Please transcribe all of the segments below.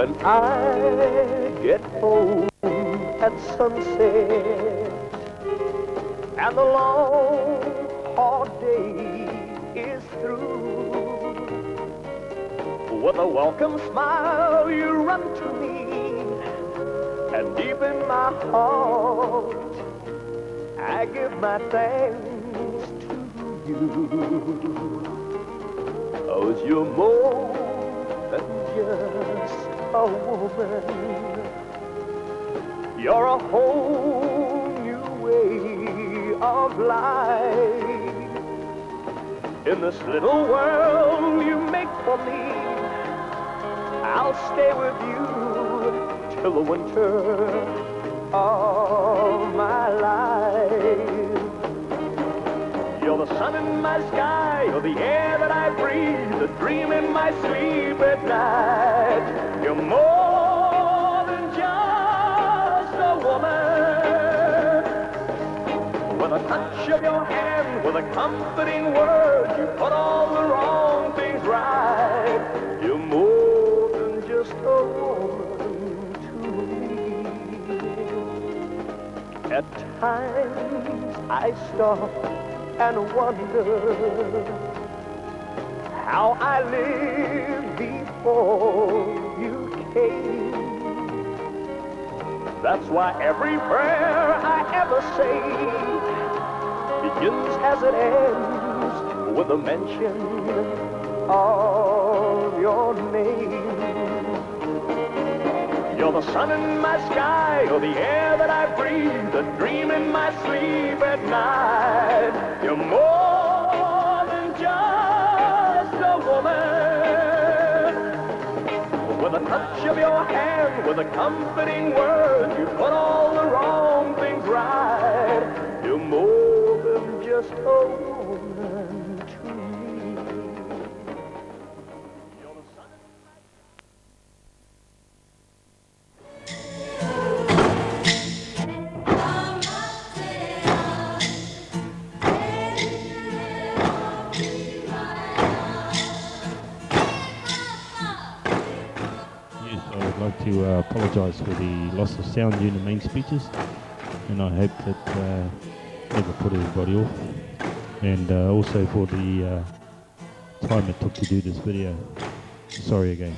When I get home at sunset and the long, hard day is through, with a welcome smile you run to me, and deep in my heart I give my thanks to you. 'Cause you're more than just a woman. You're a whole new way of life. In this little world you make for me, I'll stay with you till the winter of my life. You're the sun in my sky, you're the air that I breathe, the dream in my sleep at night. You're more than just a woman. With a touch of your hand, with a comforting word, you put all the wrong things right. You're more than just a woman to me. At times I stop and wonder how I lived before you came. That's why every prayer I ever say begins as it ends with a mention of your name. You're the sun in my sky, you're the air that I breathe, the dream in my sleep at night. You're more than just a woman. With a touch of your hand, with a comforting word, you put all the wrong things right. You're more than just a woman to me. You're the sun in my I'd like to apologise for the loss of sound during the main speeches, and I hope that never put everybody off, and also for the time it took to do this video. Sorry again.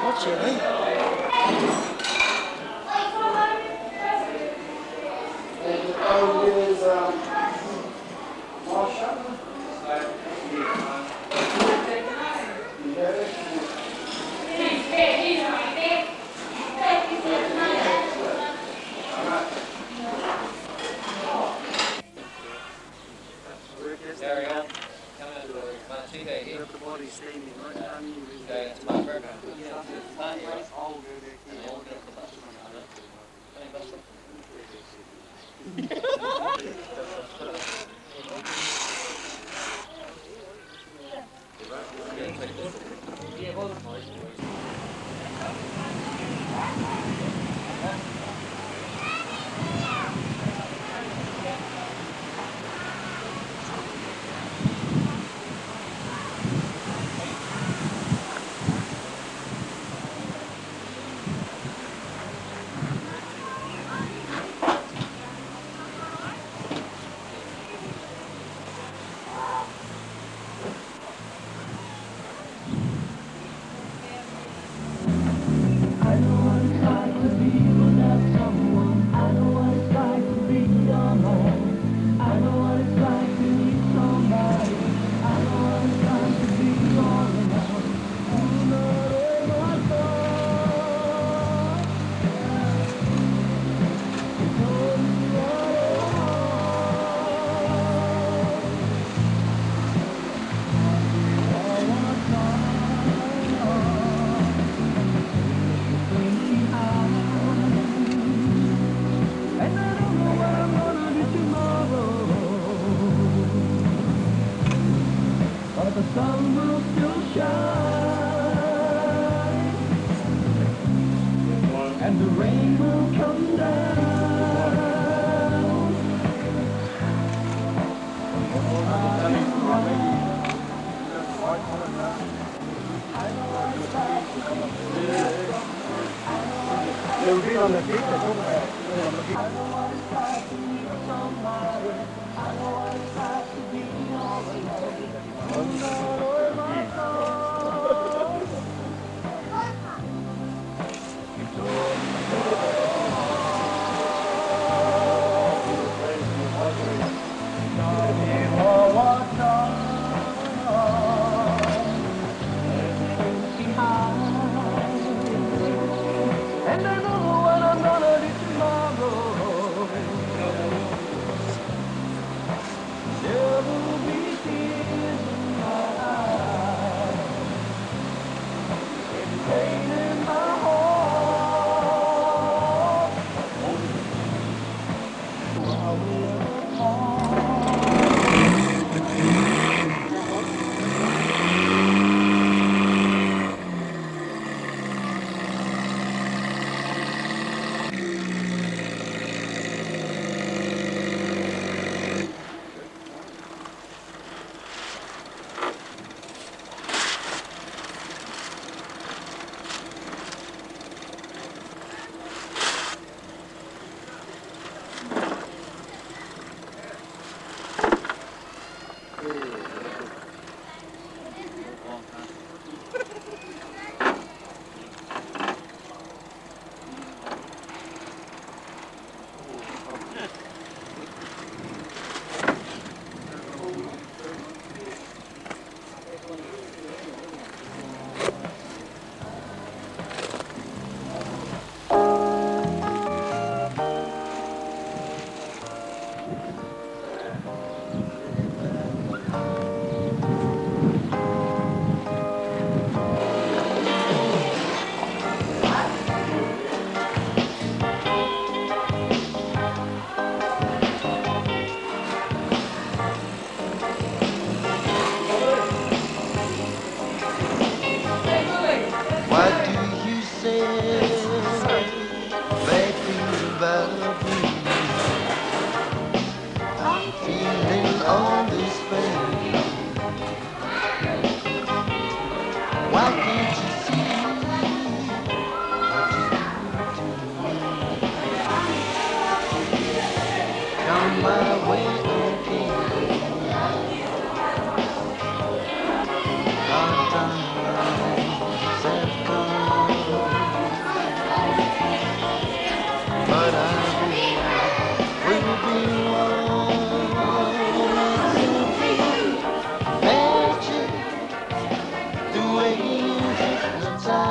What's it, eh?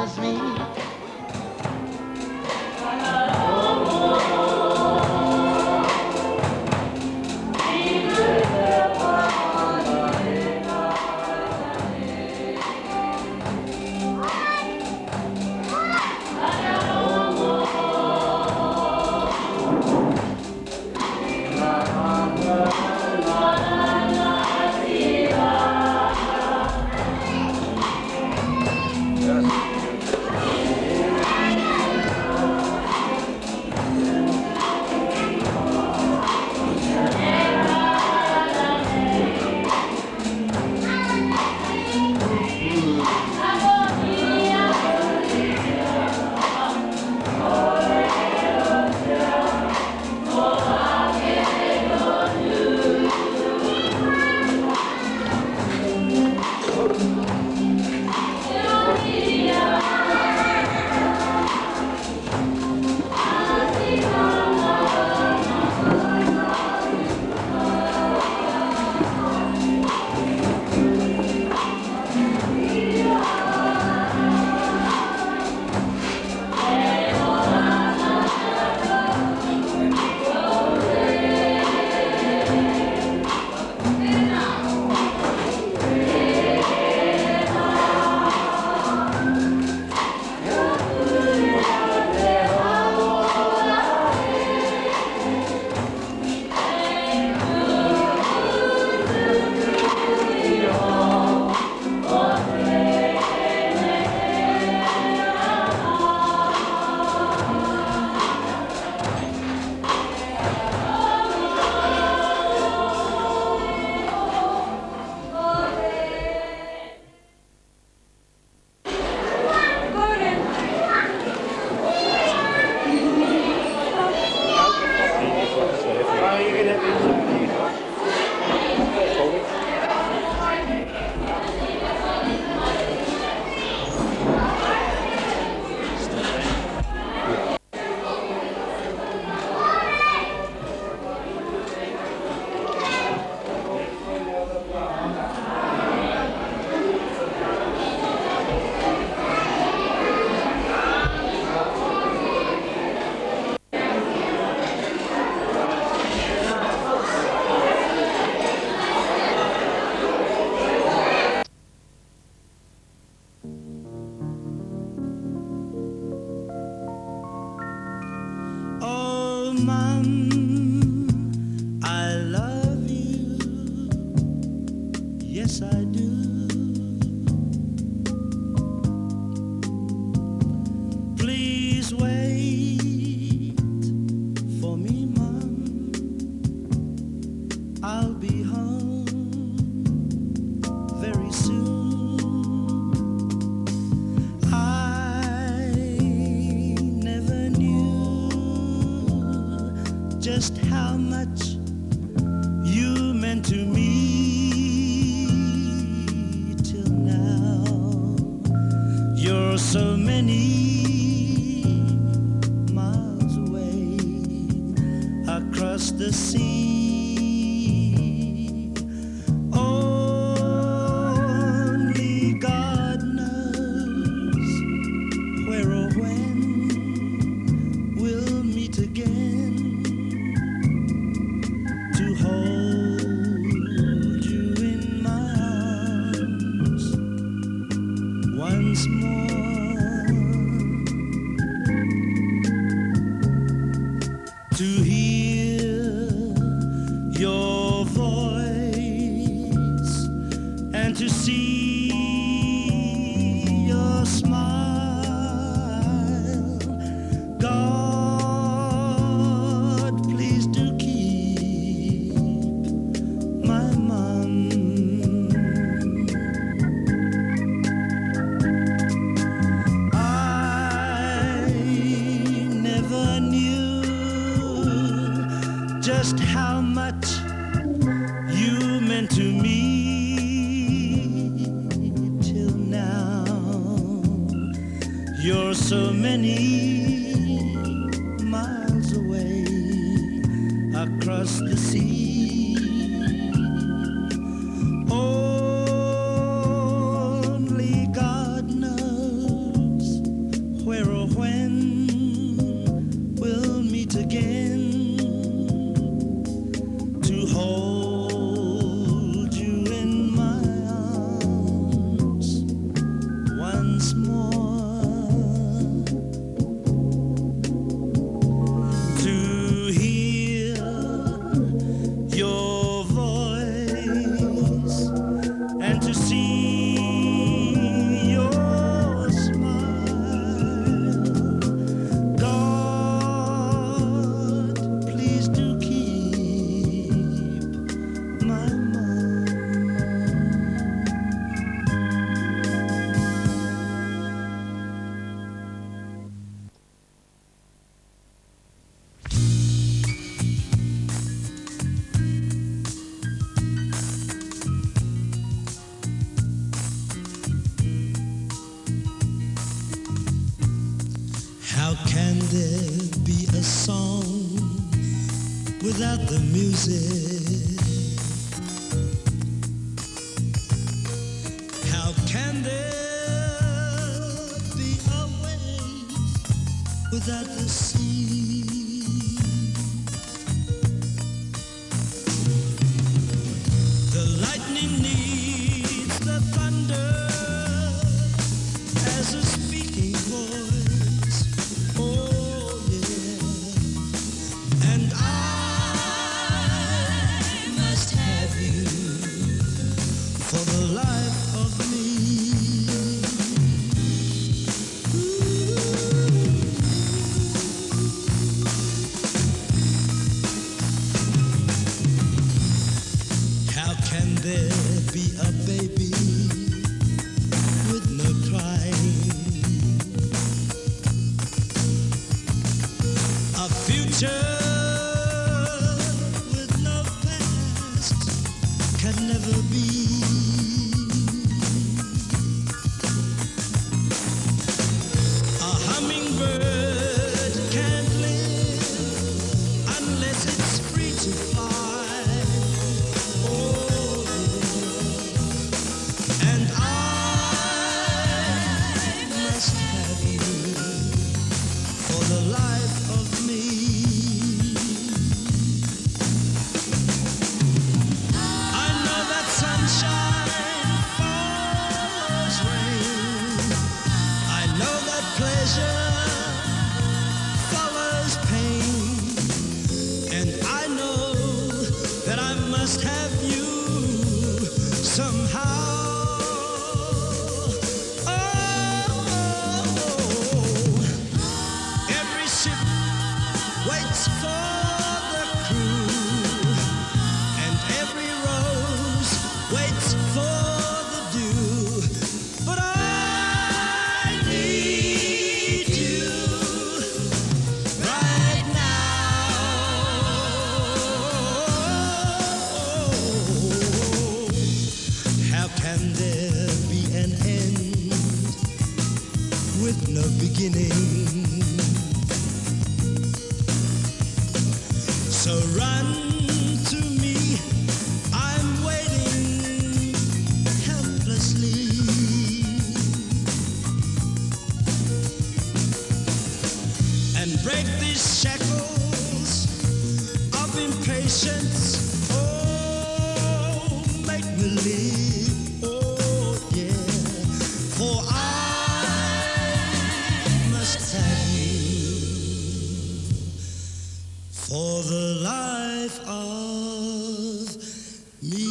loves me. Mom, I love you, yes I do. Please wait for me, Mom, I'll be home very soon. I never knew just how much you meant to me till now. You're so many miles away across the sea. Only God knows where or when we'll meet again to hold you in my arms once more. To hear your voice and to see your smile. God, please do keep my mom. I never knew just how much you meant to me till now. You're so many miles away across the sea. Only God knows How can there be a song without the music? How can there be a wave without the sea? The lightning needs the thunder as a speaking voice. Oh yeah. And I must have you for the life of me. How can there be a baby with no crying? A future with no past can never be. A hummingbird can't live unless it's free to fly. Oh, yeah. And I must have you for the life of me. I know that sunshine follows rain. I know that pleasure follows pain. And I know that I must have you somehow. Oh, every ship waits for the crew, and every rose waits for the dew. But I need you right now. How can there be an end with no beginning? So run to me, I'm waiting helplessly. And break these shackles of impatience. Oh, make me live. Oh, yeah. For I must have you for the life of me.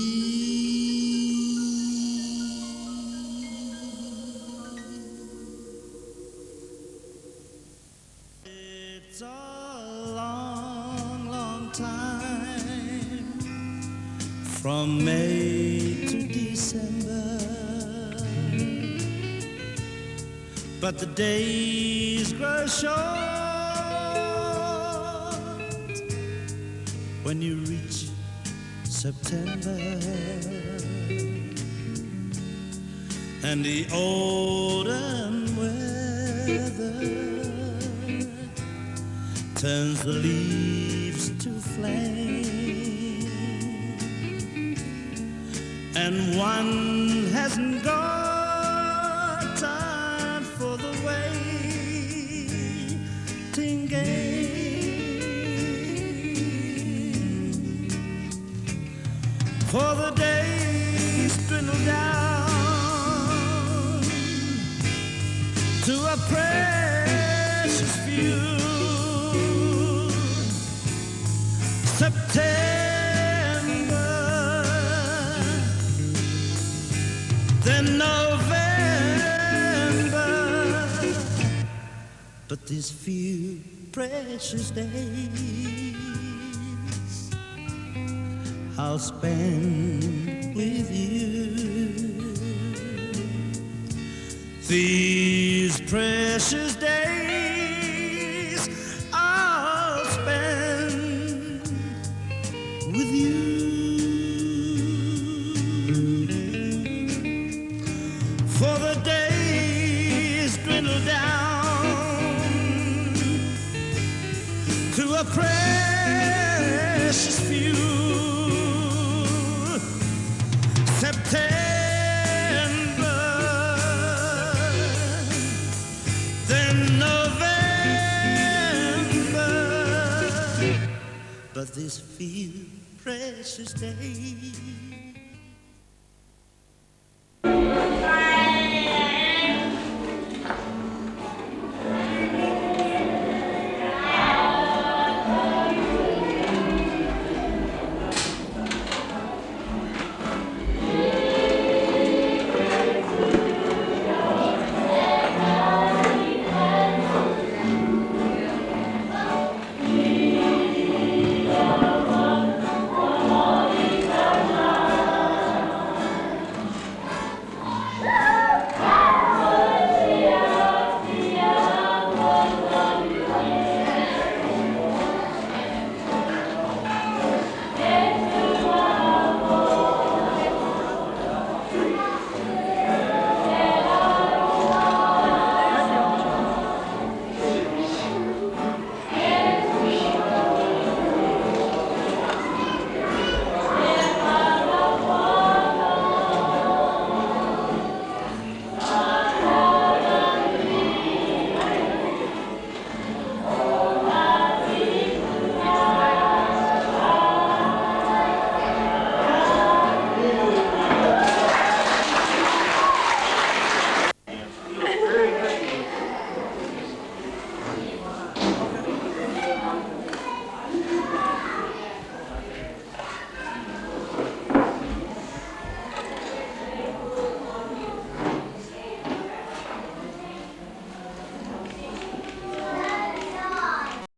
It's a long, long time from May to December, but the days grow short when you reach September, and the autumn weather turns the leaves to flame, and one hasn't got time for the waiting game. For the days dwindle down to a precious few. September, then November, but these few precious days I'll spend with you. These precious days I'll spend with you. For the days dwindle down a precious few. September, then November, but this few precious days